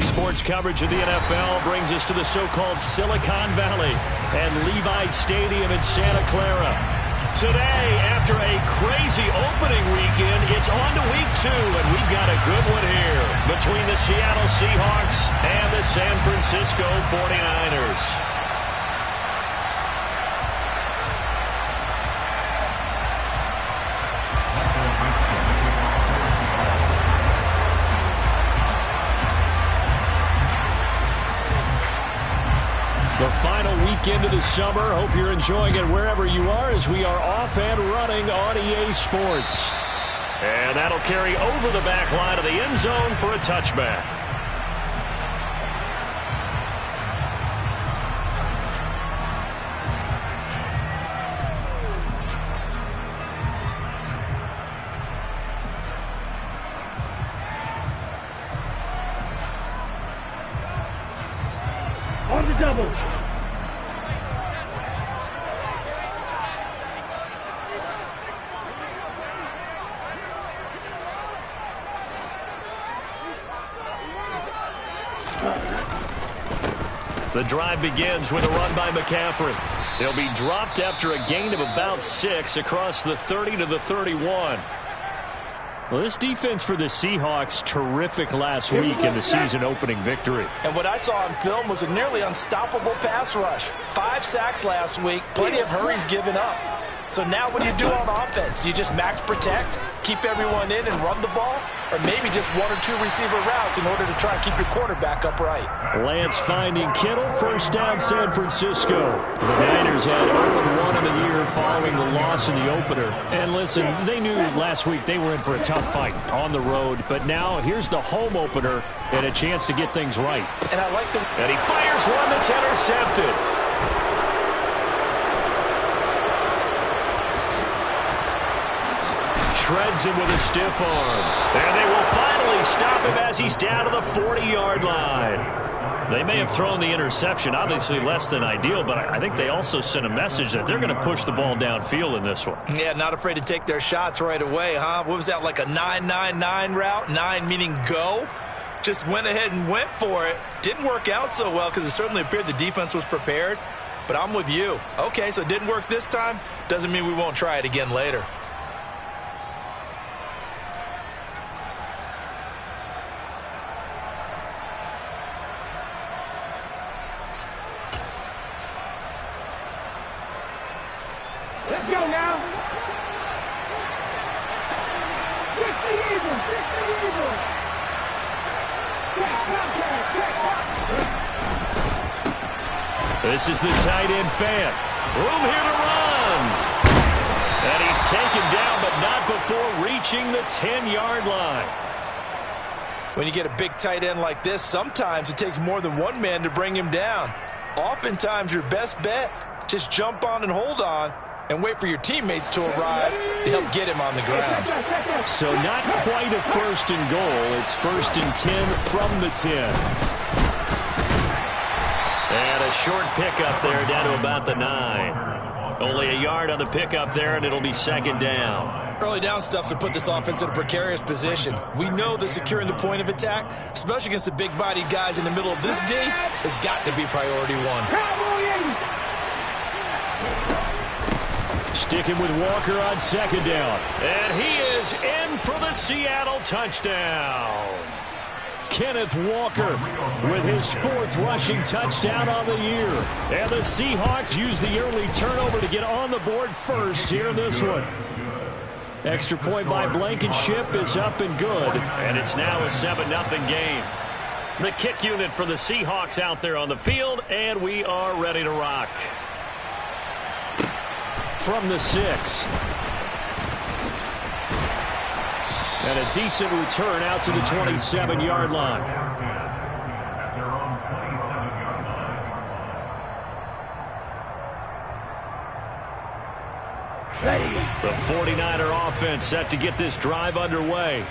Sports coverage of the NFL brings us to the so-called Silicon Valley and Levi Stadium in Santa Clara. Today, after a crazy opening weekend, it's on to week 2, and we've got a good one here between the Seattle Seahawks and the San Francisco 49ers. The final weekend of the summer. Hope you're enjoying it wherever you are as we are off and running on EA Sports. And that'll carry over the back line of the end zone for a touchback. On the double. The drive begins with a run by McCaffrey. He'll be dropped after a gain of about 6 across the 30 to the 31. Well, this defense for the Seahawks, terrific last week in the season-opening victory. And what I saw on film was a nearly unstoppable pass rush. 5 sacks last week, plenty of hurries given up. So now what do you do on offense? You just max protect, keep everyone in and run the ball? Or maybe just 1 or 2 receiver routes in order to try and keep your quarterback upright? Lance finding Kittle, first down San Francisco. The Niners had 0-1 in the year following the loss in the opener. And listen, they knew last week they were in for a tough fight on the road. But now here's the home opener and a chance to get things right. And I like the... And he fires one that's intercepted. Shreds him with a stiff arm. And they will finally stop him as he's down to the 40-yard line. They may have thrown the interception, obviously less than ideal, but I think they also sent a message that they're going to push the ball downfield in this one. Yeah, not afraid to take their shots right away, huh? What was that, like a 9-9-9 route? 9 meaning go? Just went ahead and went for it. Didn't work out so well because it certainly appeared the defense was prepared. But I'm with you. Okay, so it didn't work this time. Doesn't mean we won't try it again later. Let's go now. Kick the Eagles. Kick the Eagles. This is the tight end fan. Room here to run. And he's taken down, but not before reaching the 10-yard line. When you get a big tight end like this, sometimes it takes more than one man to bring him down. Oftentimes, your best bet, just jump on and hold on and wait for your teammates to arrive to help get him on the ground. So not quite a 1st and goal. It's 1st and 10 from the 10. And a short pickup there down to about the 9. Only a yard on the pickup there, and it'll be 2nd down. Early down stuff to put this offense in a precarious position. We know that securing the point of attack, especially against the big-bodied guys in the middle of this D, has got to be priority 1. Sticking with Walker on 2nd down. And he is in for the Seattle touchdown. Kenneth Walker with his 4th rushing touchdown on the year. And the Seahawks use the early turnover to get on the board first here in this one. Extra point by Blankenship is up and good. And it's now a 7-0 game. The kick unit for the Seahawks out there on the field, and we are ready to rock. From the 6. And a decent return out to the 27-yard line. The 49er offense set to get this drive underway.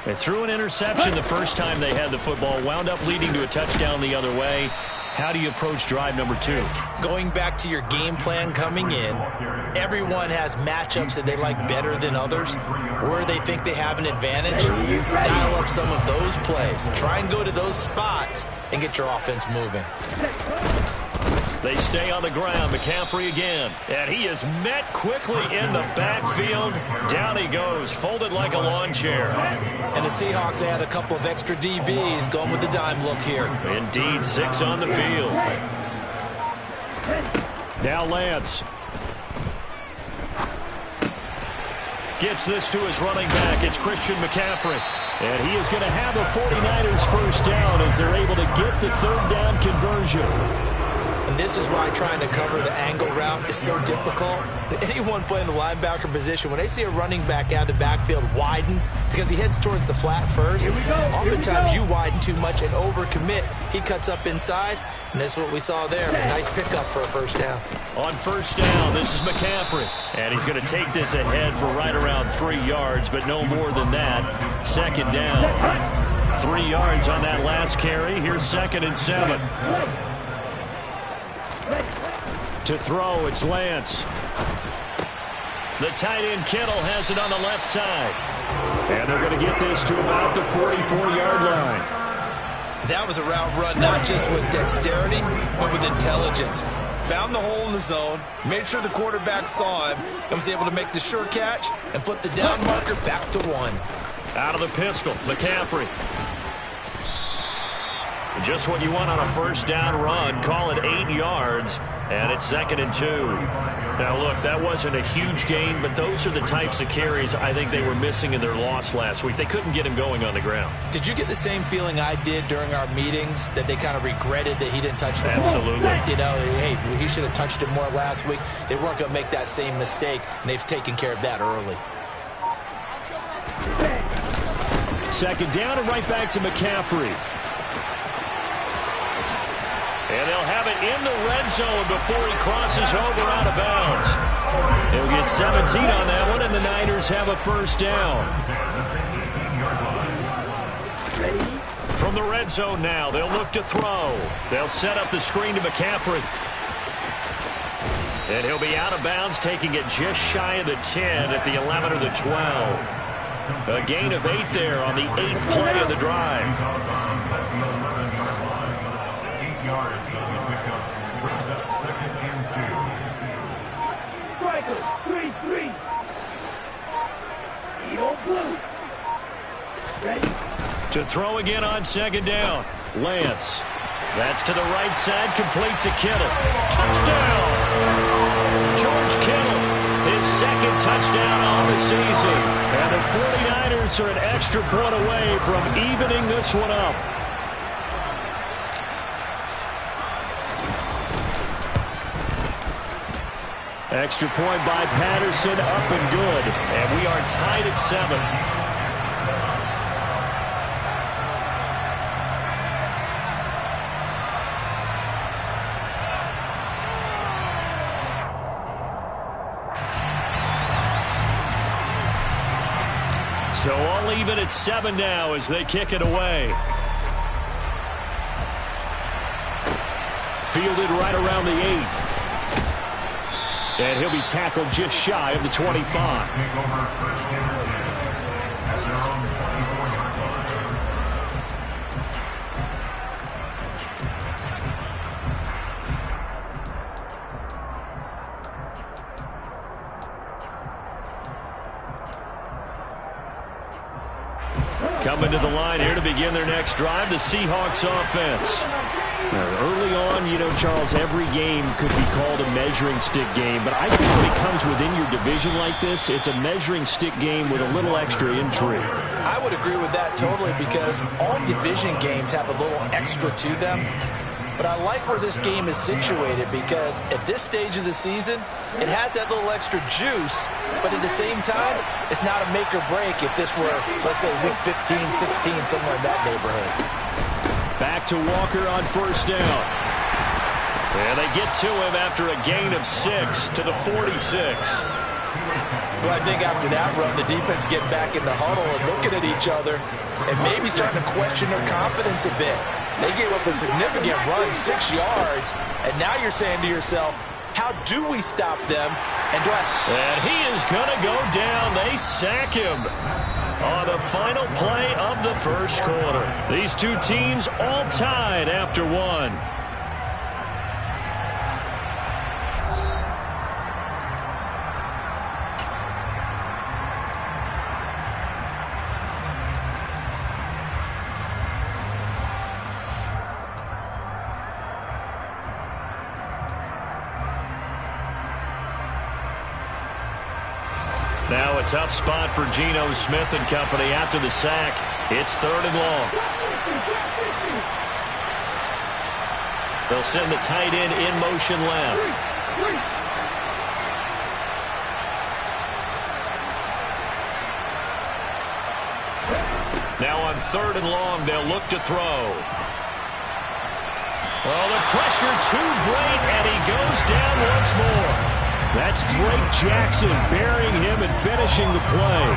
They threw an interception the first time they had the football, wound up leading to a touchdown the other way. How do you approach drive number 2? Going back to your game plan coming in, everyone has matchups that they like better than others, where they think they have an advantage. Dial up some of those plays. Try and go to those spots and get your offense moving. They stay on the ground. McCaffrey again. And he is met quickly in the backfield. Down he goes, folded like a lawn chair. And the Seahawks had a couple of extra DBs going with the dime look here. Indeed, 6 on the field. Now Lance. Gets this to his running back. It's Christian McCaffrey. And he is going to have a 49ers first down as they're able to get the third down conversion. And this is why trying to cover the angle route is so difficult. Anyone playing the linebacker position, when they see a running back out of the backfield widen, because he heads towards the flat first, oftentimes you widen too much and overcommit. He cuts up inside, and this is what we saw there. Nice pickup for a first down. On first down, this is McCaffrey. And he's going to take this ahead for right around 3 yards, but no more than that. Second down. 3 yards on that last carry. Here's 2nd and 7. To throw, it's Lance. The tight end Kittle has it on the left side. And they're going to get this to about the 44-yard line. That was a route run not just with dexterity, but with intelligence. Found the hole in the zone, made sure the quarterback saw him, and was able to make the sure catch and flip the down marker back to 1. Out of the pistol, McCaffrey. Just what you want on a first down run. Call it 8 yards, and it's 2nd and 2. Now, look, that wasn't a huge gain, but those are the types of carries I think they were missing in their loss last week. They couldn't get him going on the ground. Did you get the same feeling I did during our meetings, that they kind of regretted that he didn't touch the ball? Absolutely. You know, hey, he should have touched it more last week. They weren't going to make that same mistake, and they've taken care of that early. Second down and right back to McCaffrey. And they'll have it in the red zone before he crosses over out of bounds. He'll get 17 on that one, and the Niners have a first down. From the red zone now, they'll look to throw. They'll set up the screen to McCaffrey. And he'll be out of bounds, taking it just shy of the 10 at the 11 or the 12. A gain of 8 there on the 8th play of the drive. Striker, 3-3. Eagle blue. Ready? To throw again on second down. Lance. That's to the right side, complete to Kittle. Touchdown! George Kittle, his 2nd touchdown on the season. And the 49ers are an extra point away from evening this one up. Extra point by Patterson, up and good. And we are tied at 7. So all even at 7 now as they kick it away. Fielded right around the 8. And he'll be tackled just shy of the 25. Coming to the line here to begin their next drive, the Seahawks offense. Now, early on, you know, Charles, every game could be called a measuring stick game, but I think when it comes within your division like this, it's a measuring stick game with a little extra intrigue. I would agree with that totally, because all division games have a little extra to them. But I like where this game is situated, because at this stage of the season, it has that little extra juice, but at the same time, it's not a make or break if this were, let's say, week 15, 16, somewhere in that neighborhood. Back to Walker on first down. And they get to him after a gain of 6 to the 46. Well, I think after that run, the defense getting back in the huddle and looking at each other and maybe starting to question their confidence a bit. They gave up a significant run, 6 yards, and now you're saying to yourself, How do we stop them? And he is going to go down. They sack him on the final play of the first quarter. These two teams all tied after one. Now a tough spot for Geno Smith and company after the sack. It's 3rd and long. They'll send the tight end in motion left. Now on 3rd and long, they'll look to throw. Oh, the pressure too great, and he goes down once more. That's Drake Jackson burying him and finishing the play.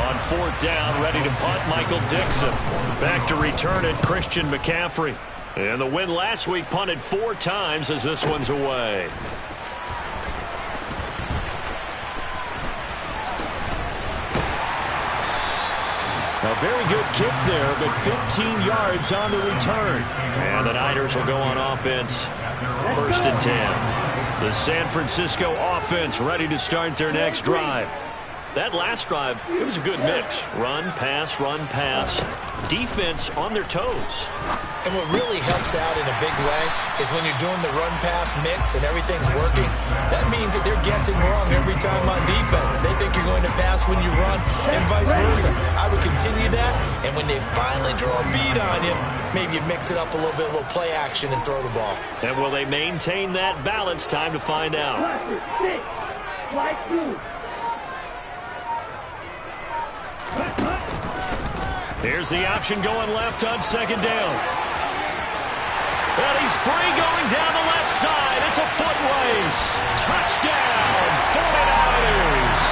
On 4th down, ready to punt, Michael Dixon. Back to return it, Christian McCaffrey. And the win last week punted 4 times as this one's away. A very good kick there, but 15 yards on the return. And the Niners will go on offense. 1st and 10. The San Francisco offense ready to start their next drive. That last drive, it was a good mix. Run, pass, defense on their toes. And what really helps out in a big way is when you're doing the run-pass mix and everything's working, that means that they're guessing wrong every time on defense. They think you're going to pass when you run and vice versa. I would continue that, and when they finally draw a bead on you, maybe you mix it up a little bit, a little play action and throw the ball. And will they maintain that balance? Time to find out. Here's the option going left on 2nd down. And he's free going down the left side. It's a foot race. Touchdown, 49ers.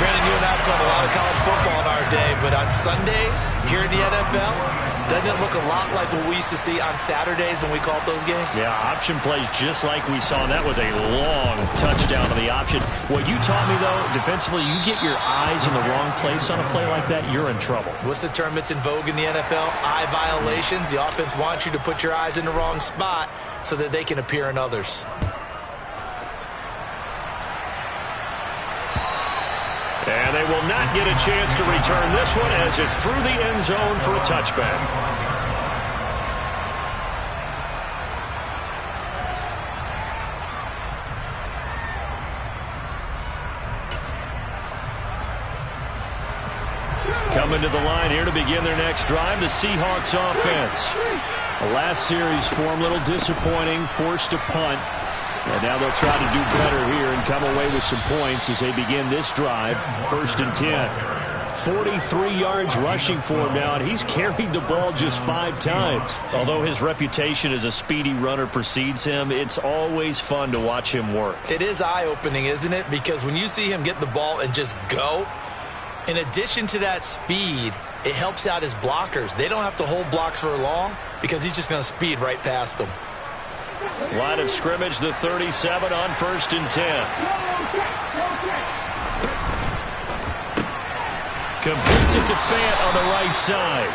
Brandon, you and I have called a lot of college football in our day, but on Sundays here in the NFL, doesn't it look a lot like what we used to see on Saturdays when we called those games? Yeah, option plays just like we saw. That was a long touchdown to the option. What you taught me, though, defensively, you get your eyes in the wrong place on a play like that, you're in trouble. What's the term that's in vogue in the NFL? Eye violations. The offense wants you to put your eyes in the wrong spot so that they can appear in others. And they will not get a chance to return this one as it's through the end zone for a touchback. Coming to the line here to begin their next drive, the Seahawks offense. The last series form a little disappointing, forced to punt. And now they'll try to do better here and come away with some points as they begin this drive. 1st and 10. 43 yards rushing for him now, and he's carried the ball just 5 times. Although his reputation as a speedy runner precedes him, it's always fun to watch him work. It is eye-opening, isn't it? Because when you see him get the ball and just go, in addition to that speed, it helps out his blockers. They don't have to hold blocks for long because he's just going to speed right past them. Line of scrimmage, the 37 on 1st and 10. Completes it to Fant on the right side.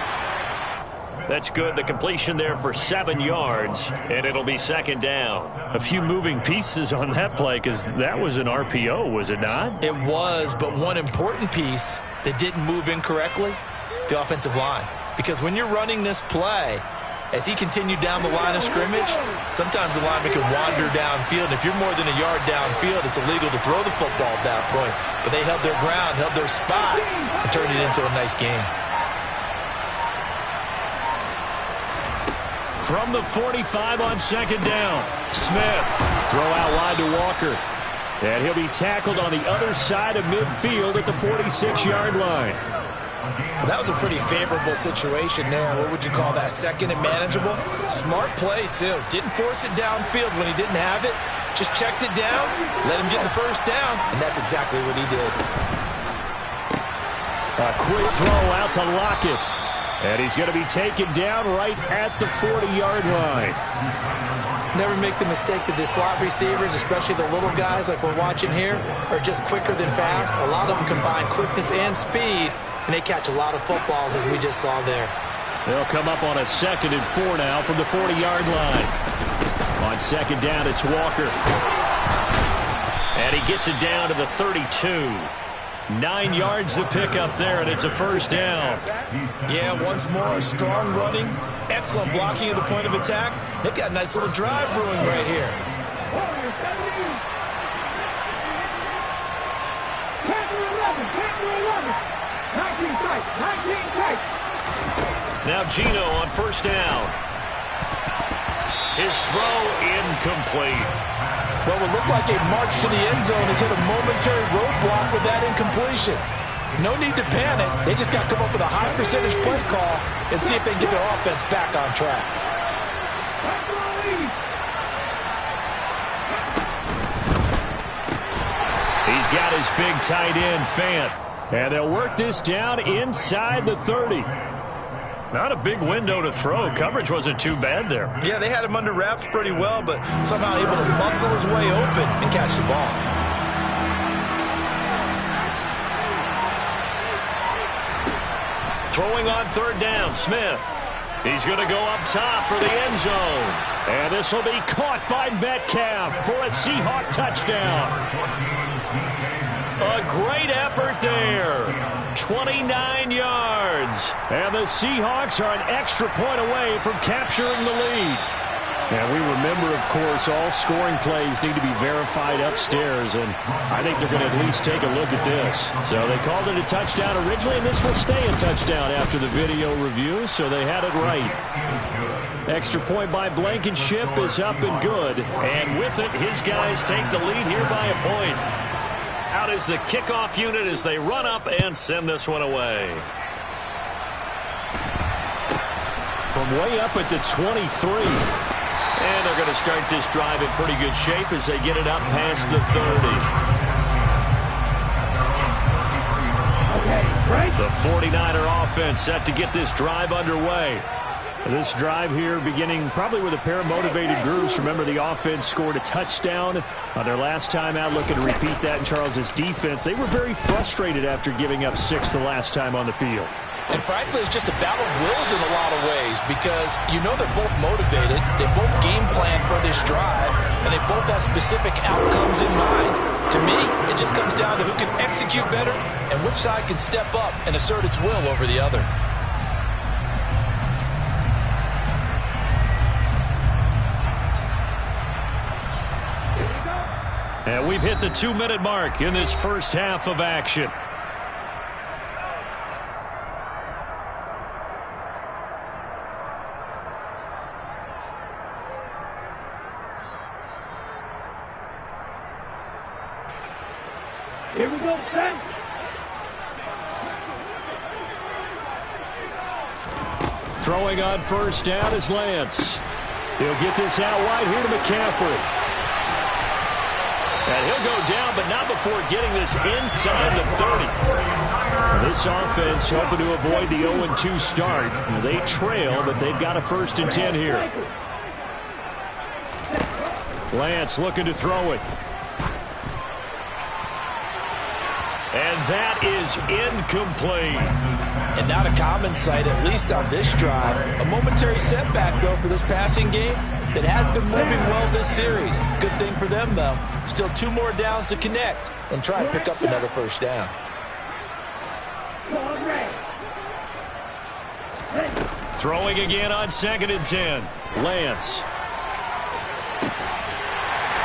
That's good. The completion there for 7 yards, and it'll be 2nd down. A few moving pieces on that play because that was an RPO, was it not? It was, but one important piece that didn't move incorrectly, the offensive line. Because when you're running this play, as he continued down the line of scrimmage, sometimes the lineman can wander downfield. And if you're more than a yard downfield, it's illegal to throw the football at that point. But they held their ground, held their spot, and turned it into a nice game. From the 45 on 2nd down, Smith. Throw out wide to Walker. And he'll be tackled on the other side of midfield at the 46-yard line. That was a pretty favorable situation there. What would you call that? 2nd and manageable? Smart play, too. Didn't force it downfield when he didn't have it. Just checked it down, let him get the 1st down, and that's exactly what he did. A quick throw out to Lockett. And he's going to be taken down right at the 40-yard line. Never make the mistake that the slot receivers, especially the little guys like we're watching here, are just quicker than fast. A lot of them combine quickness and speed, and they catch a lot of footballs, as we just saw there. They'll come up on a 2nd and 4 now from the 40-yard line. On 2nd down, it's Walker. And he gets it down to the 32. 9 yards to pick up there, and it's a 1st down. Yeah, once more, strong running, excellent blocking at the point of attack. They've got a nice little drive brewing right here. Now Gino on 1st down. His throw incomplete. What would look like a march to the end zone has hit a momentary roadblock with that incompletion. No need to panic. They just got to come up with a high percentage play call and see if they can get their offense back on track. He's got his big tight end, Fant. And they'll work this down inside the 30. Not a big window to throw. Coverage wasn't too bad there. Yeah, they had him under wraps pretty well, but somehow able to muscle his way open and catch the ball. Throwing on 3rd down, Smith. He's going to go up top for the end zone. And this will be caught by Metcalf for a Seahawk touchdown. A great effort there. 29 yards. And the Seahawks are an extra point away from capturing the lead. And we remember, of course, all scoring plays need to be verified upstairs, and I think they're going to at least take a look at this. So they called it a touchdown originally, and this will stay a touchdown after the video review, so they had it right. Extra point by Blankenship is up and good, and with it, his guys take the lead here by a point. Out is the kickoff unit as they run up and send this one away. From way up at the 23. And they're going to start this drive in pretty good shape as they get it up past the 30. The 49er offense set to get this drive underway. This drive here beginning probably with a pair of motivated groups. Remember, the offense scored a touchdown on their last time out. Looking to repeat that in Charles's defense. They were very frustrated after giving up 6 the last time on the field. And frankly, it's just a battle of wills in a lot of ways because you know they're both motivated. They both game plan for this drive, and they both have specific outcomes in mind. To me, it just comes down to who can execute better and which side can step up and assert its will over the other. And we've hit the 2-minute mark in this first half of action. Here we go, set. Throwing on 1st down is Lance. He'll get this out wide here to McCaffrey. And he'll go down, but not before getting this inside the 30. This offense hoping to avoid the 0-2 start. They trail, but they've got a 1st and 10 here. Lance looking to throw it. And that is incomplete. And not a common sight, at least on this drive. A momentary setback, though, for this passing game that has been moving well this series. Good thing for them, though. Still 2 more downs to connect and try and pick up another 1st down. Throwing again on 2nd and 10. Lance.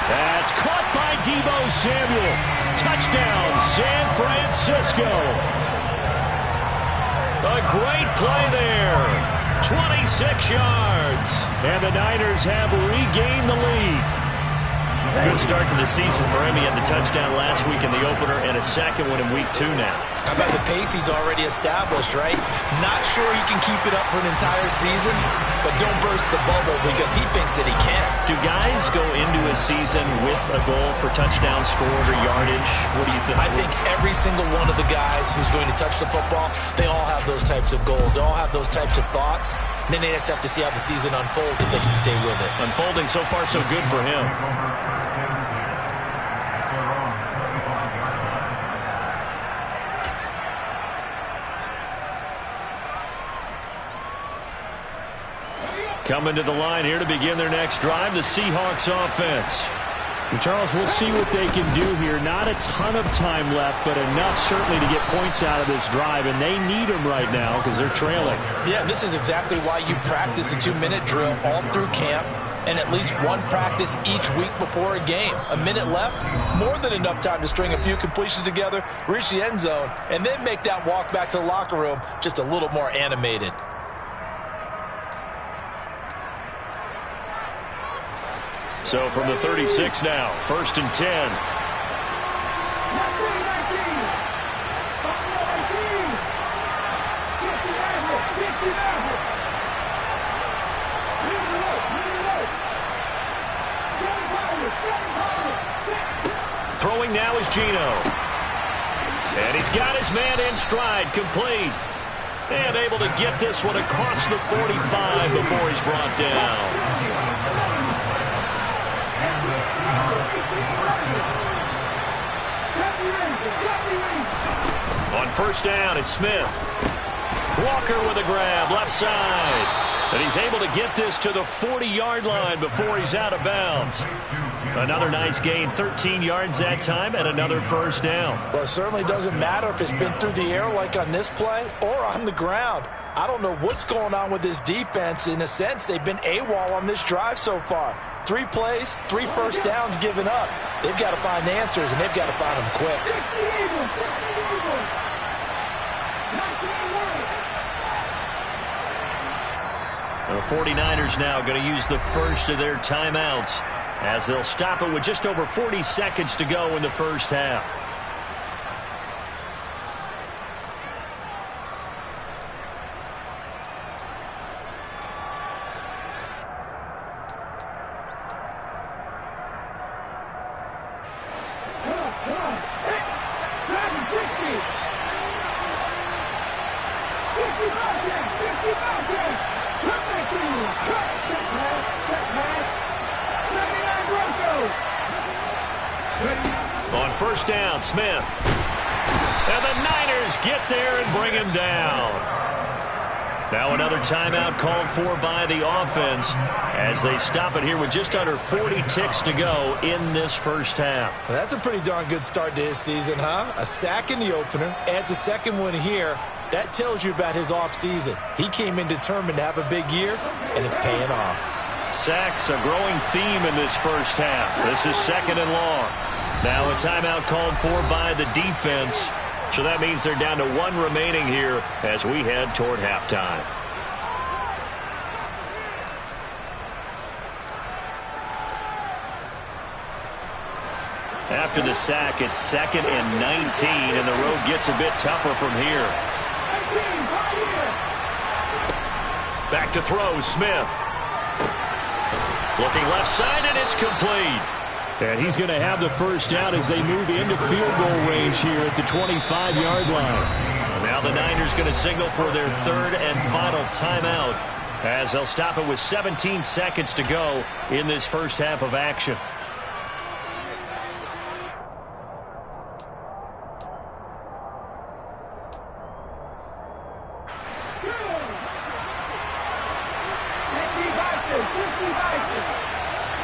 That's caught by Deebo Samuel. Touchdown, San Francisco. A great play there. 26 yards. And the Niners have regained the lead. Good start to the season for him. He had the touchdown last week in the opener and a second one in week 2 now. How about the pace he's already established, right? Not sure he can keep it up for an entire season, but don't burst the bubble because he thinks that he can. Do guys go into a season with a goal for touchdown scored or yardage? What do you think? I think every single one of the guys who's going to touch the football, they all have those types of goals. They all have those types of thoughts. And then they just have to see how the season unfolds if they can stay with it. Unfolding so far so good for him. Coming to the line here to begin their next drive, the Seahawks offense. And Charles, we'll see what they can do here. Not a ton of time left, but enough certainly to get points out of this drive, and they need them right now because they're trailing. Yeah, this is exactly why you practice a 2-minute drill all through camp and at least one practice each week before a game. A minute left, more than enough time to string a few completions together, reach the end zone, and then make that walk back to the locker room just a little more animated. So from the 36 now, 1st and 10. Throwing now is Gino. And he's got his man in stride, complete. And able to get this one across the 45 before he's brought down. On 1st down, it's Smith. Walker with a grab, left side. And he's able to get this to the 40-yard line before he's out of bounds. Another nice gain, 13 yards that time, and another 1st down. Well, it certainly doesn't matter if it's been through the air like on this play or on the ground. I don't know what's going on with this defense. In a sense, they've been AWOL on this drive so far. 3 plays, 3 1st downs given up. They've got to find answers, and they've got to find them quick. The 49ers now going to use the first of their timeouts as they'll stop it with just over 40 seconds to go in the 1st half. On 1st down, Smith. And the Niners get there and bring him down. Now another timeout called for by the offense as they stop it here with just under 40 ticks to go in this 1st half. Well, that's a pretty darn good start to his season, huh? A sack in the opener, adds a 2nd one here. That tells you about his offseason. He came in determined to have a big year, and it's paying off. Sacks, a growing theme in this 1st half. This is 2nd and long. Now a timeout called for by the defense. So that means they're down to 1 remaining here as we head toward halftime. After the sack, it's 2nd and 19, and the road gets a bit tougher from here. Back to throw, Smith. Looking left side, and it's complete. And he's going to have the 1st down as they move into field goal range here at the 25-yard line. Now the Niners going to signal for their 3rd and final timeout as they'll stop it with 17 seconds to go in this 1st half of action.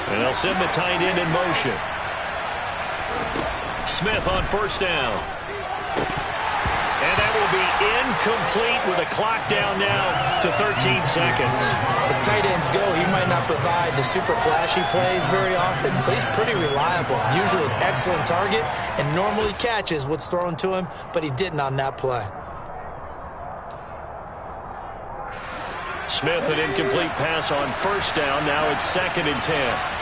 And they'll send the tight end in motion. Smith on 1st down. And that will be incomplete with a clock down now to 13 seconds. As tight ends go, he might not provide the super flashy plays very often, but he's pretty reliable. Usually an excellent target and normally catches what's thrown to him, but he didn't on that play. Smith, an incomplete pass on 1st down. Now it's 2nd and 10.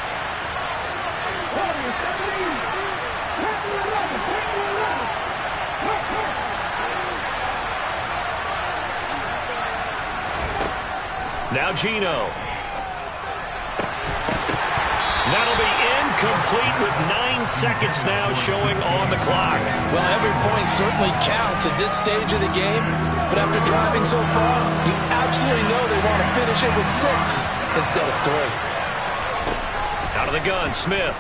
Now Gino. That'll be incomplete with 9 seconds now showing on the clock. Well, every point certainly counts at this stage of the game, but after driving so far, you absolutely know they want to finish it with 6 instead of 3. Out of the gun, Smith.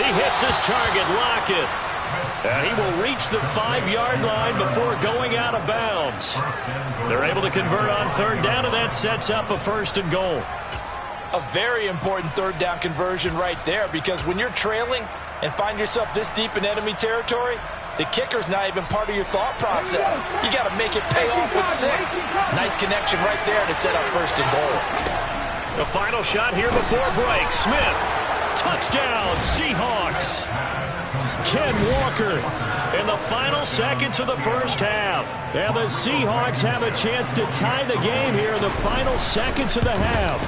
He hits his target, Lockett. And he will reach the 5-yard line before going out of bounds. They're able to convert on 3rd down, and that sets up a 1st and goal. A very important 3rd down conversion right there, because when you're trailing and find yourself this deep in enemy territory, the kicker's not even part of your thought process. You got to make it pay off with 6. Nice connection right there to set up 1st and goal. The final shot here before break. Smith. Touchdown, Seahawks. Ken Walker in the final seconds of the first half. And the Seahawks have a chance to tie the game here in the final seconds of the half.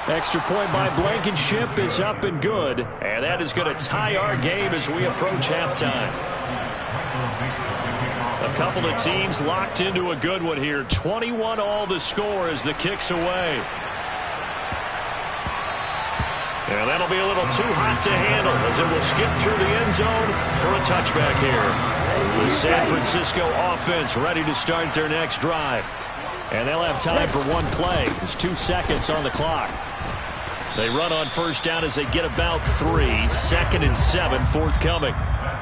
Extra point by Blankenship is up and good. And that is going to tie our game as we approach halftime. A couple of teams locked into a good one here. 21 all the score as the kick's away. And that'll be a little too hot to handle as it will skip through the end zone for a touchback here. The San Francisco offense ready to start their next drive. And they'll have time for one play. There's 2 seconds on the clock. They run on 1st down as they get about 3. 2nd and 7 forthcoming.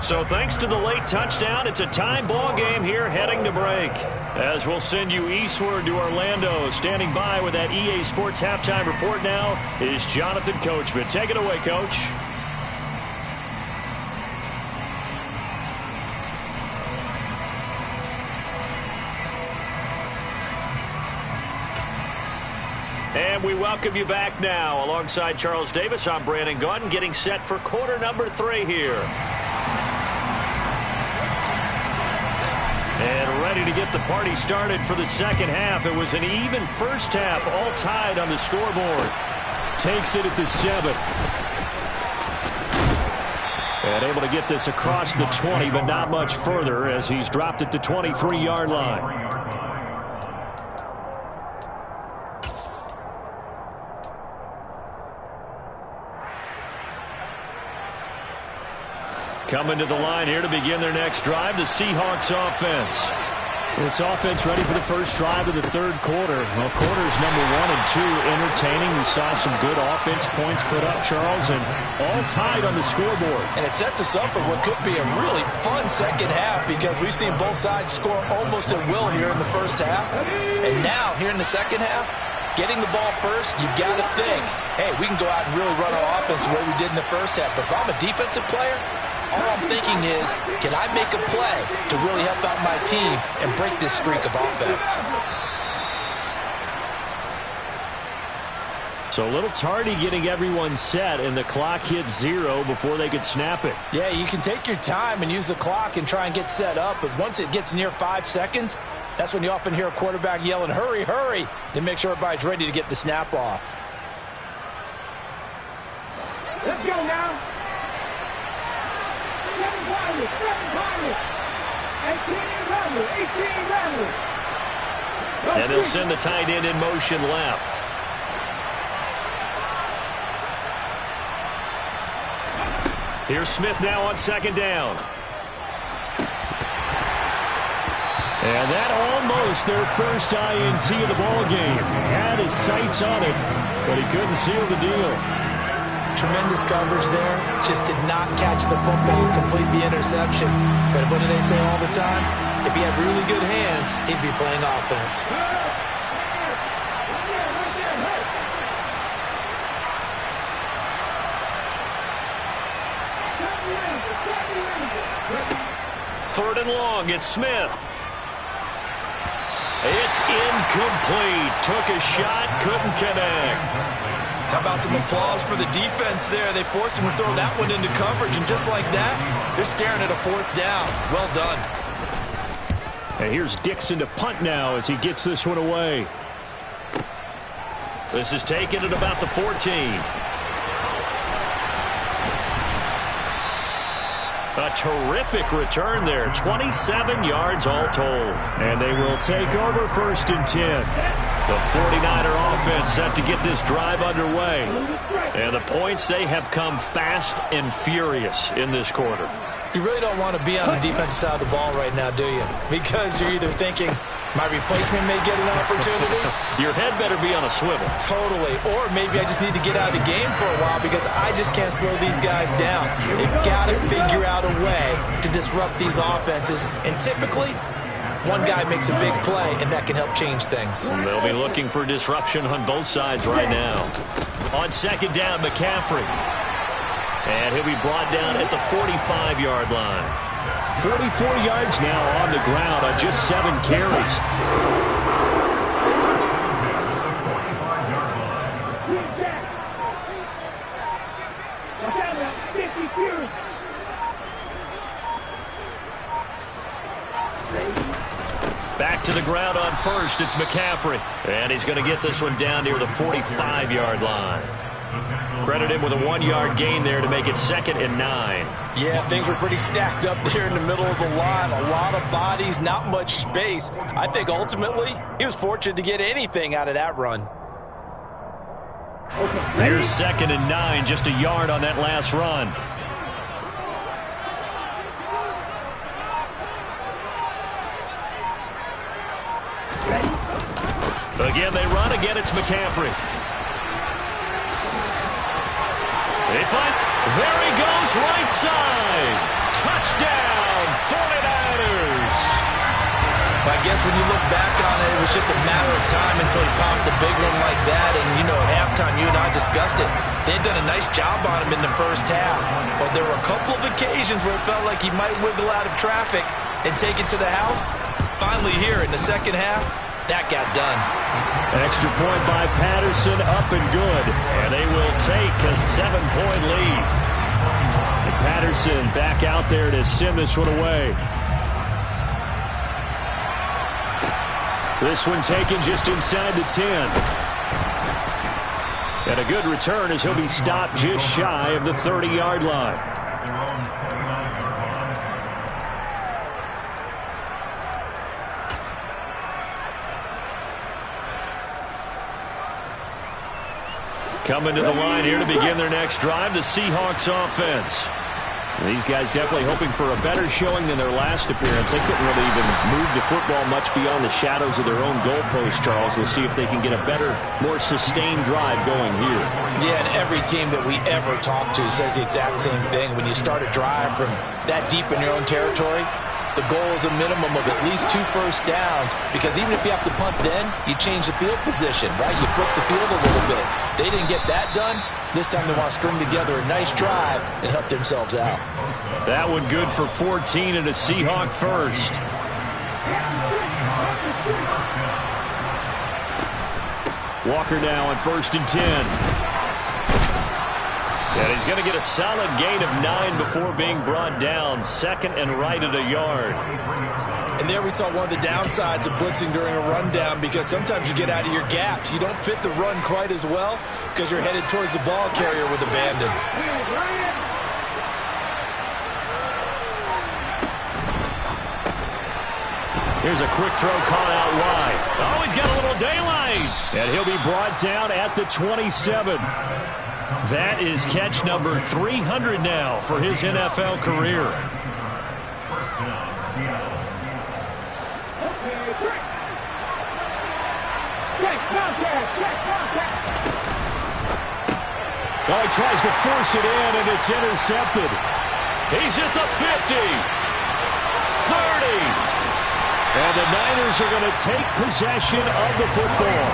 So thanks to the late touchdown, it's a tie ball game here heading to break. As we'll send you eastward to Orlando. Standing by with that EA Sports halftime report now is Jonathan Coachman. Take it away, Coach. And we welcome you back now. Alongside Charles Davis, I'm Brandon Gaudin, getting set for quarter number 3 here. And ready to get the party started for the second half. It was an even first half, all tied on the scoreboard. Takes it at the 7. And able to get this across the 20, but not much further as he's dropped it to 23-yard line. Coming to the line here to begin their next drive, the Seahawks offense. This offense ready for the first drive of the 3rd quarter. Well, quarters number 1 and 2 entertaining. We saw some good offense points put up, Charles, and all tied on the scoreboard. And it sets us up for what could be a really fun second half, because we've seen both sides score almost at will here in the first half. And now, here in the second half, getting the ball first, you've got to think, hey, we can go out and really run our offense the way we did in the first half. But if I'm a defensive player, all I'm thinking is, can I make a play to really help out my team and break this streak of offense? So a little tardy getting everyone set, and the clock hits 0 before they could snap it. Yeah, you can take your time and use the clock and try and get set up, but once it gets near 5 seconds, that's when you often hear a quarterback yelling, hurry, hurry, to make sure everybody's ready to get the snap off. Let's go now. 18 And they'll send the tight end in motion left. Here's Smith now on 2nd down. And that almost their first INT of the ball game. Had his sights on it, but he couldn't seal the deal. Tremendous coverage there. Just did not catch the football, complete the interception. But what do they say all the time? If he had really good hands, he'd be playing offense. Third and long, it's Smith. It's incomplete. Took a shot, couldn't connect. How about some applause for the defense there? They forced him to throw that one into coverage, and just like that, they're staring at a 4th down. Well done. And here's Dixon to punt now as he gets this one away. This is taken at about the 14. A terrific return there. 27 yards all told. And they will take over 1st and 10. The 49er offense set to get this drive underway. And the points, they have come fast and furious in this quarter. You really don't want to be on the defensive side of the ball right now, do you? Because you're either thinking, my replacement may get an opportunity. Your head better be on a swivel. Totally. Or maybe I just need to get out of the game for a while because I just can't slow these guys down. They've got to figure out a way to disrupt these offenses. And typically, one guy makes a big play, and that can help change things. And they'll be looking for disruption on both sides right now. On 2nd down, McCaffrey. And he'll be brought down at the 45-yard line. 44 yards now on the ground on just 7 carries. Back to the ground on 1st. It's McCaffrey. And he's going to get this one down near the 45-yard line. Credit him with a 1-yard gain there to make it 2nd and 9. Yeah, things were pretty stacked up there in the middle of the line. A lot of bodies, not much space. I think ultimately he was fortunate to get anything out of that run. Here's 2nd and 9, just a yard on that last run. Again, they run. Again, it's McCaffrey. They find. There he goes, right side. Touchdown, 49ers. I guess when you look back on it, it was just a matter of time until he popped a big one like that. And, you know, at halftime, you and I discussed it. They'd done a nice job on him in the first half. But there were a couple of occasions where it felt like he might wiggle out of traffic and take it to the house. Finally here in the second half, that got done. Extra point by Patterson, up and good. And they will take a 7-point lead. And Patterson back out there to send this one away. This one taken just inside the 10. And a good return as he'll be stopped just shy of the 30-yard line. Coming to the line here to begin their next drive, the Seahawks offense. These guys definitely hoping for a better showing than their last appearance. They couldn't really even move the football much beyond the shadows of their own goalpost, Charles. We'll see if they can get a better, more sustained drive going here. Yeah, and every team that we ever talk to says the exact same thing. When you start a drive from that deep in your own territory, the goal is a minimum of at least 2 first downs, because even if you have to punt then, you change the field position, right? You flip the field a little bit. They didn't get that done. This time they want to string together a nice drive and help themselves out. That one good for 14 and a Seahawk first. Walker now on 1st and 10. And he's going to get a solid gain of 9 before being brought down. 2nd and right at a yard. And there we saw one of the downsides of blitzing during a rundown, because sometimes you get out of your gaps. You don't fit the run quite as well because you're headed towards the ball carrier with abandon. Here's a quick throw caught out wide. Oh, he's got a little daylight. And he'll be brought down at the 27. That is catch number 300 now for his NFL career. Oh, he tries to force it in, and it's intercepted. He's at the 50. 30. And the Niners are going to take possession of the football.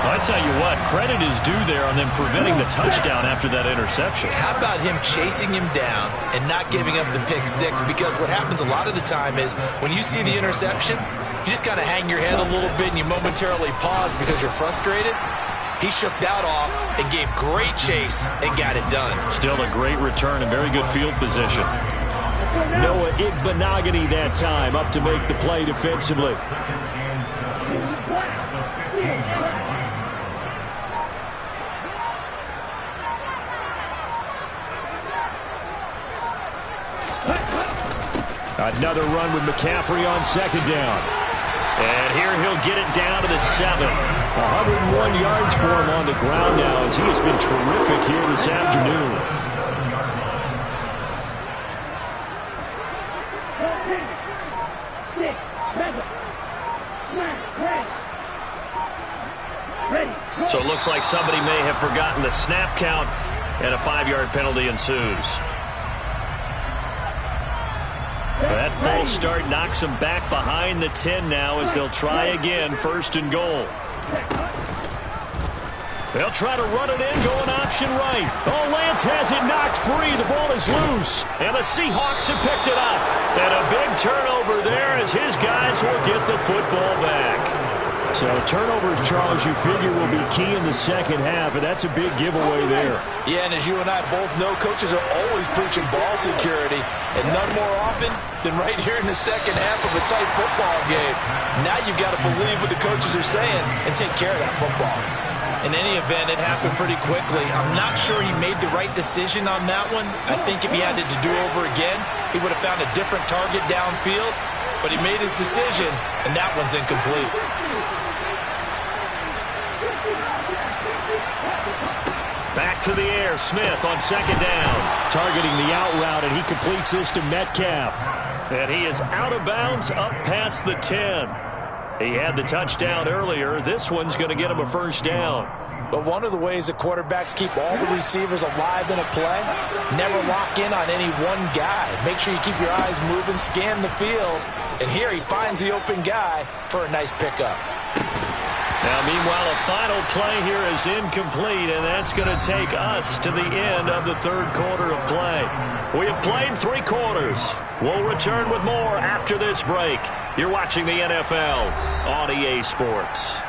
Well, I tell you what, credit is due there on them preventing the touchdown after that interception. How about him chasing him down and not giving up the pick six? Because what happens a lot of the time is when you see the interception, you just kind of hang your head a little bit and you momentarily pause because you're frustrated. He shook that off and gave great chase and got it done. Still a great return and very good field position. Noah Igbenogany that time up to make the play defensively. Another run with McCaffrey on second down. And here he'll get it down to the 7. 101 yards for him on the ground now as he has been terrific here this afternoon. So it looks like somebody may have forgotten the snap count, and a 5-yard penalty ensues. That false start knocks them back behind the 10 now as they'll try again, 1st and goal. They'll try to run it in, going option right. Oh, Lance has it knocked free. The ball is loose. And the Seahawks have picked it up. And a big turnover there as his guys will get the football back. So turnovers, Charles, you figure will be key in the second half, and that's a big giveaway there. Yeah, and as you and I both know, coaches are always preaching ball security, and none more often than right here in the second half of a tight football game. Now you've got to believe what the coaches are saying and take care of that football. In any event, it happened pretty quickly. I'm not sure he made the right decision on that one. I think if he had it to do over again, he would have found a different target downfield, but he made his decision, and that one's incomplete. Back to the air, Smith on second down. Targeting the out route, and he completes this to Metcalf. And he is out of bounds up past the 10. He had the touchdown earlier. This one's going to get him a 1st down. But one of the ways that quarterbacks keep all the receivers alive in a play, never lock in on any one guy. Make sure you keep your eyes moving, scan the field. And here he finds the open guy for a nice pickup. Now, meanwhile, a final play here is incomplete, and that's going to take us to the end of the 3rd quarter of play. We have played 3 quarters. We'll return with more after this break. You're watching the NFL on EA Sports.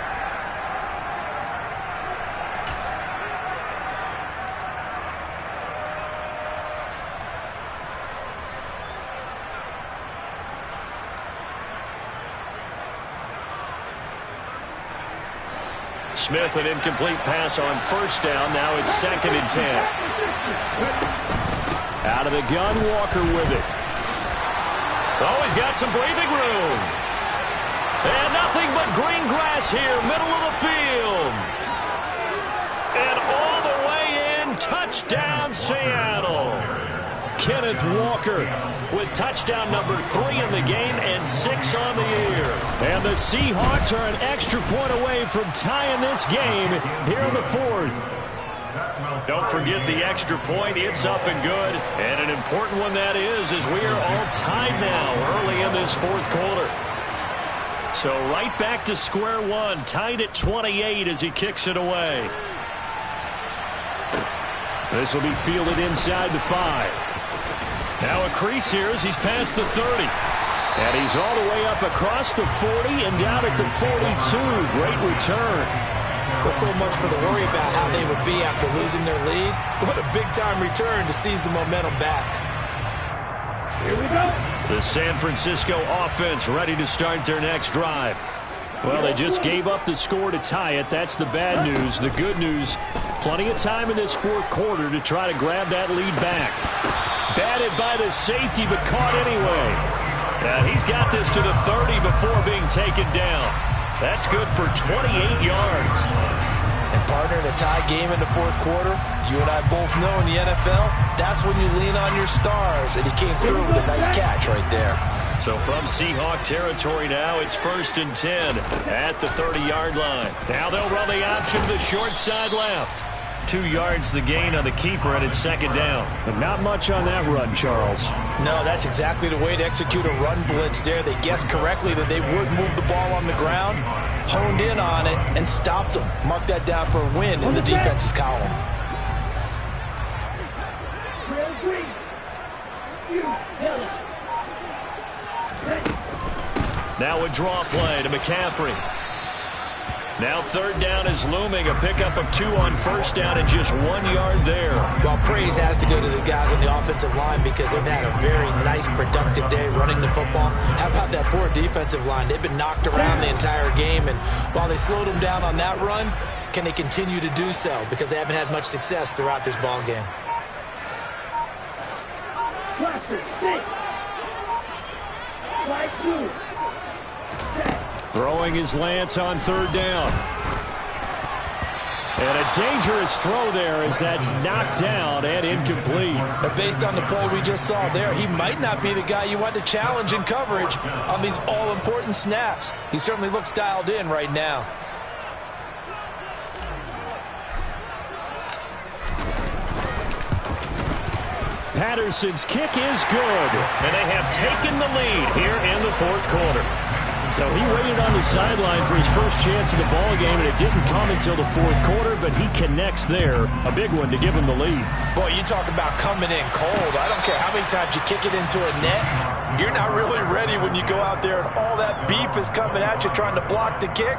Smith, an incomplete pass on 1st down. Now it's 2nd and 10. Out of the gun, Walker with it. Oh, he's got some breathing room. And nothing but green grass here, middle of the field. And all the way in, touchdown Seattle. Kenneth Walker with touchdown number 3 in the game and 6 on the year. And the Seahawks are an extra point away from tying this game here in the 4th. Don't forget the extra point. It's up and good. And an important one that is, as we are all tied now early in this 4th quarter. So right back to square one, tied at 28 as he kicks it away. This will be fielded inside the 5. Now a crease here as he's past the 30. And he's all the way up across the 40 and down at the 42. Great return. Well, so much for the worry about how they would be after losing their lead. What a big-time return to seize the momentum back. Here we go. The San Francisco offense ready to start their next drive. Well, they just gave up the score to tie it. That's the bad news. The good news, plenty of time in this 4th quarter to try to grab that lead back. Batted by the safety, but caught anyway. And he's got this to the 30 before being taken down. That's good for 28 yards. And partner, in a tie game in the 4th quarter, you and I both know in the NFL, that's when you lean on your stars. And he came through with a nice catch right there. So from Seahawk territory now, it's 1st and 10 at the 30-yard line. Now they'll run the option to the short side left. 2 yards the gain on the keeper, and it's 2nd down. But not much on that run, Charles. No, that's exactly the way to execute a run blitz there. They guessed correctly that they would move the ball on the ground, honed in on it, and stopped them. Mark that down for a win in the defense's column. Now a draw play to McCaffrey. Now 3rd down is looming. A pickup of 2 on 1st down and just 1 yard there. Well, praise has to go to the guys on the offensive line because they've had a very nice, productive day running the football. How about that poor defensive line? They've been knocked around the entire game, and while they slowed them down on that run, can they continue to do so? Because they haven't had much success throughout this ball game. Throwing his Lance on third down. And a dangerous throw there as that's knocked down and incomplete. But based on the play we just saw there, he might not be the guy you want to challenge in coverage on these all-important snaps. He certainly looks dialed in right now. Patterson's kick is good. And they have taken the lead here in the fourth quarter. So he waited on the sideline for his first chance in the ball game, and it didn't come until the fourth quarter, but he connects there. A big one to give him the lead. Boy, you talk about coming in cold. I don't care how many times you kick it into a net. You're not really ready when you go out there and all that beef is coming at you trying to block the kick.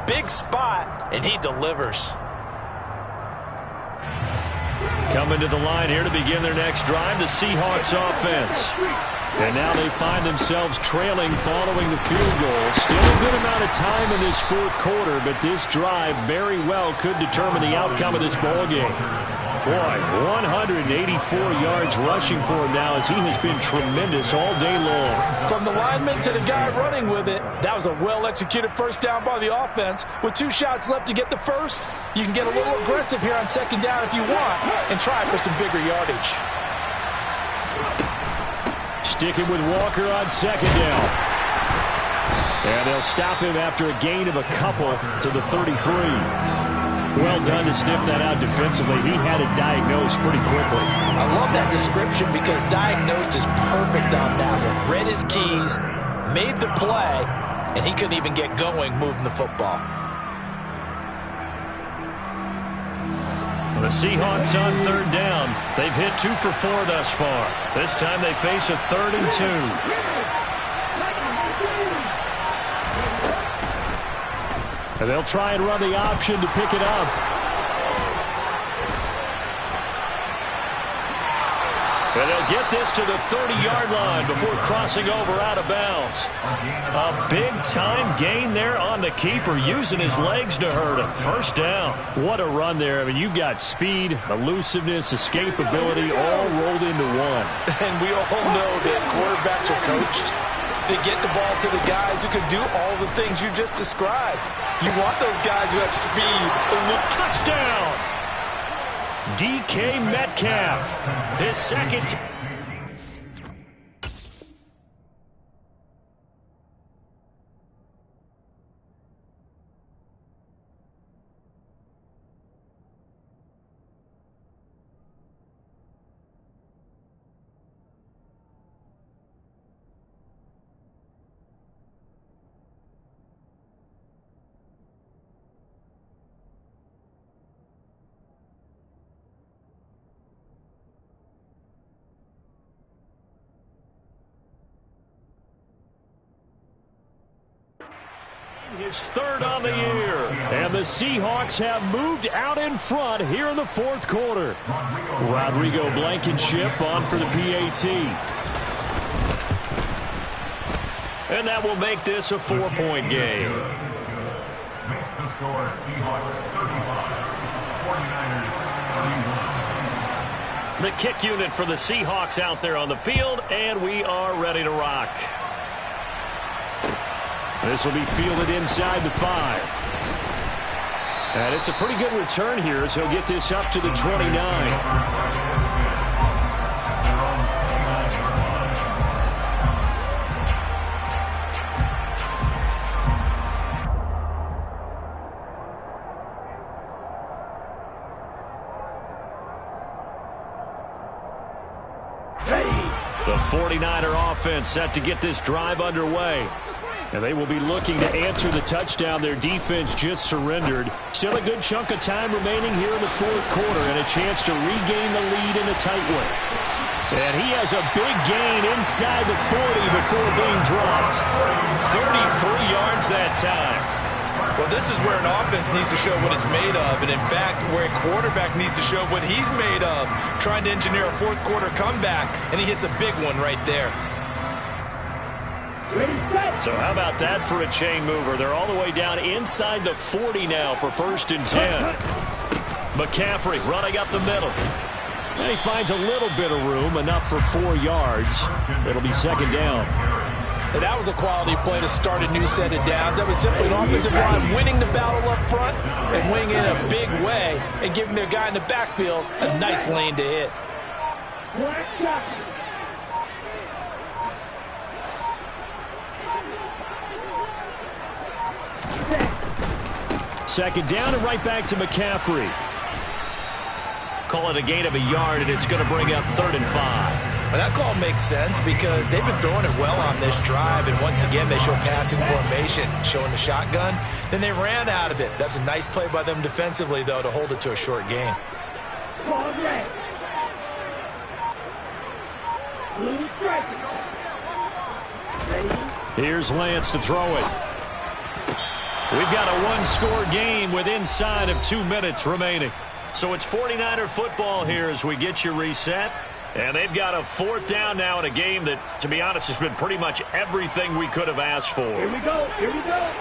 Big spot, and he delivers. Coming to the line here to begin their next drive, the Seahawks offense. And now they find themselves trailing following the field goal. Still a good amount of time in this fourth quarter, but this drive very well could determine the outcome of this ball game. Boy, 184 yards rushing for him now as he has been tremendous all day long. From the lineman to the guy running with it, that was a well-executed first down by the offense. With 2 shots left to get the first, you can get a little aggressive here on second down if you want and try for some bigger yardage. Sticking with Walker on second down. And they'll stop him after a gain of a couple to the 33. Well done to sniff that out defensively. He had it diagnosed pretty quickly. I love that description because diagnosed is perfect on that one. Read his keys, made the play, and he couldn't even get going moving the football. The Seahawks on third down. They've hit 2 for 4 thus far. This time they face a 3rd and 2. And they'll try and run the option to pick it up. And they'll get this to the 30-yard line before crossing over out of bounds. A big-time gain there on the keeper, using his legs to hurt him. First down. What a run there. I mean, you've got speed, elusiveness, escapability all rolled into one. And we all know that quarterbacks are coached. They get the ball to the guys who can do all the things you just described. You want those guys who have speed. Touchdown! DK Metcalf, his second. His 3rd on the year. And the Seahawks have moved out in front here in the fourth quarter. Rodrigo Blankenship on for the PAT. And that will make this a 4-point game. Makes the score Seahawks 35, 49ers 31. The kick unit for the Seahawks out there on the field, and we are ready to rock. This will be fielded inside the 5. And it's a pretty good return here as he'll get this up to the 29. The 49er offense set to get this drive underway. And they will be looking to answer the touchdown their defense just surrendered. Still a good chunk of time remaining here in the fourth quarter and a chance to regain the lead in a tight one. And he has a big gain inside the 40 before being dropped. 33 yards that time. Well, this is where an offense needs to show what it's made of, and in fact, where a quarterback needs to show what he's made of, trying to engineer a fourth quarter comeback, and he hits a big one right there. So how about that for a chain mover? They're all the way down inside the 40 now for 1st and 10. McCaffrey running up the middle. And he finds a little bit of room, enough for 4 yards. It'll be 2nd down. And that was a quality play to start a new set of downs. That was simply an offensive line winning the battle up front and winning in a big way and giving their guy in the backfield a nice lane to hit. Second down and right back to McCaffrey. Call it a gain of a yard, and it's going to bring up 3rd and 5. Well, that call makes sense because they've been throwing it well on this drive, and once again they show passing formation, showing the shotgun. Then they ran out of it. That's a nice play by them defensively, though, to hold it to a short gain. Here's Lance to throw it. We've got a one-score game with inside of 2 minutes remaining. So it's 49er football here as we get you reset. And they've got a 4th down now in a game that, to be honest, has been pretty much everything we could have asked for. Here we go. Here we go.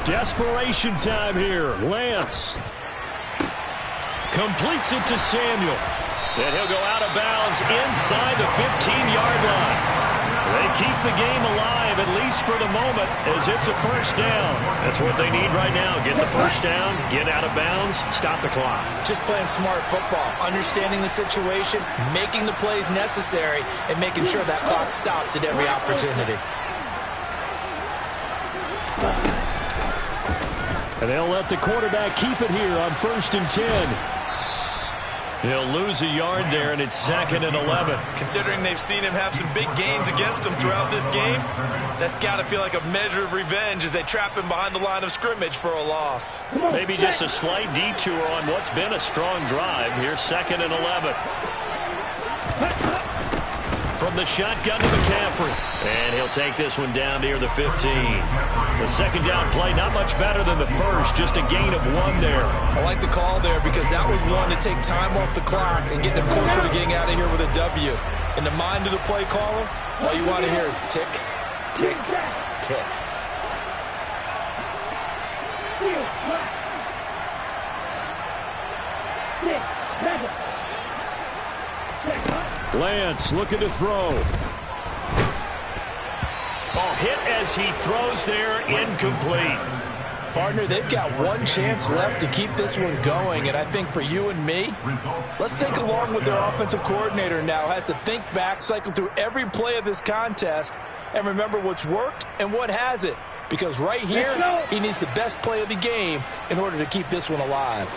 Desperation time here. Lance completes it to Samuel. And he'll go out of bounds inside the 15-yard line. They keep the game alive, at least for the moment, as it's a 1st down. That's what they need right now. Get the 1st down, get out of bounds, stop the clock. Just playing smart football, understanding the situation, making the plays necessary, and making sure that clock stops at every opportunity. And they'll let the quarterback keep it here on 1st and 10. He'll lose a yard there, and it's 2nd and 11. Considering they've seen him have some big gains against them throughout this game, that's got to feel like a measure of revenge as they trap him behind the line of scrimmage for a loss. Maybe just a slight detour on what's been a strong drive. Here's 2nd and 11. From the shotgun to McCaffrey. And he'll take this one down near the 15. The 2nd down play, not much better than the first. Just a gain of 1 there. I like the call there because that was one to take time off the clock and get them closer to getting out of here with a W. In the mind of the play caller, all you want to hear is tick, tick, tick. Lance looking to throw. Oh, hit as he throws there, incomplete. Partner, they've got one chance left to keep this one going, and I think for you and me, let's think along with their offensive coordinator now. Has to think back, cycle through every play of this contest, and remember what's worked and what hasn't. Because right here, he needs the best play of the game in order to keep this one alive.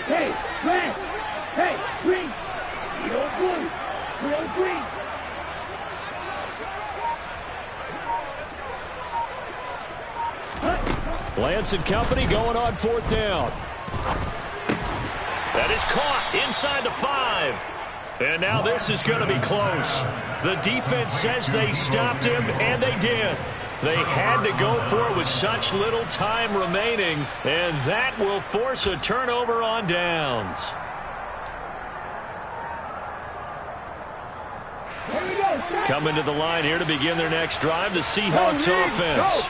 Hey, flash! Hey, green! Real green! Real green! Lance and company going on 4th down. That is caught inside the 5. And now this is going to be close. The defense says they stopped him, and they did. They had to go for it with such little time remaining, and that will force a turnover on downs. Coming to the line here to begin their next drive, the Seahawks offense.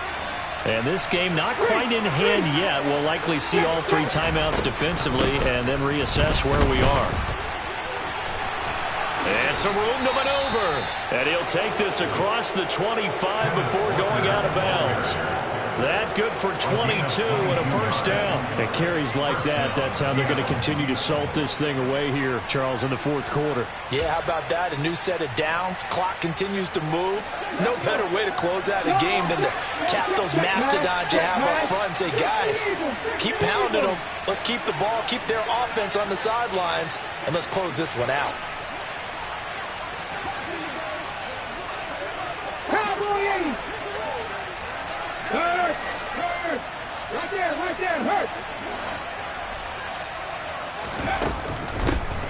And this game not quite in hand yet. We'll likely see all 3 timeouts defensively and then reassess where we are. And some room to maneuver. And he'll take this across the 25 before going out of bounds. That good for 22 and a 1st down. And carries like that, that's how they're going to continue to salt this thing away here, Charles, in the 4th quarter. Yeah, how about that? A new set of downs. Clock continues to move. No better way to close out a game than to tap those mastodons you have up front and say, guys, keep pounding them. Let's keep the ball, keep their offense on the sidelines, and let's close this one out.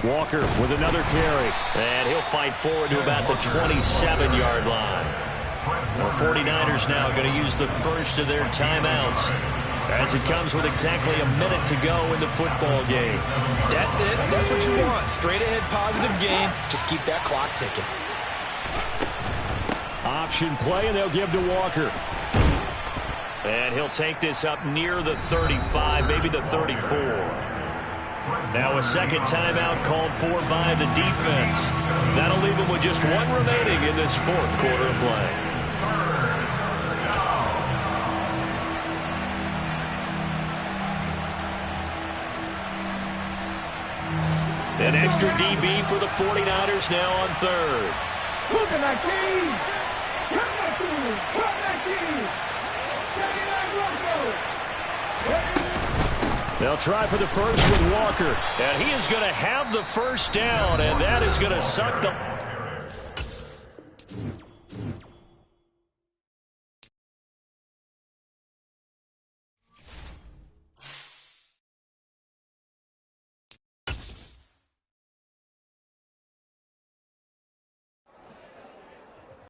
Walker with another carry. And he'll fight forward to about the 27-yard line. The 49ers now going to use the first of their timeouts, as it comes with exactly a minute to go in the football game. That's it. That's what you want. Straight ahead positive game. Just keep that clock ticking. Option play, and they'll give to Walker. And he'll take this up near the 35, maybe the 34. Now a second timeout called for by the defense. That'll leave them with just one remaining in this fourth quarter of play. An extra DB for the 49ers now on third. Look at that team! Come back team! Come back team! They'll try for the first with Walker. And he is going to have the first down, and that is going to suck the...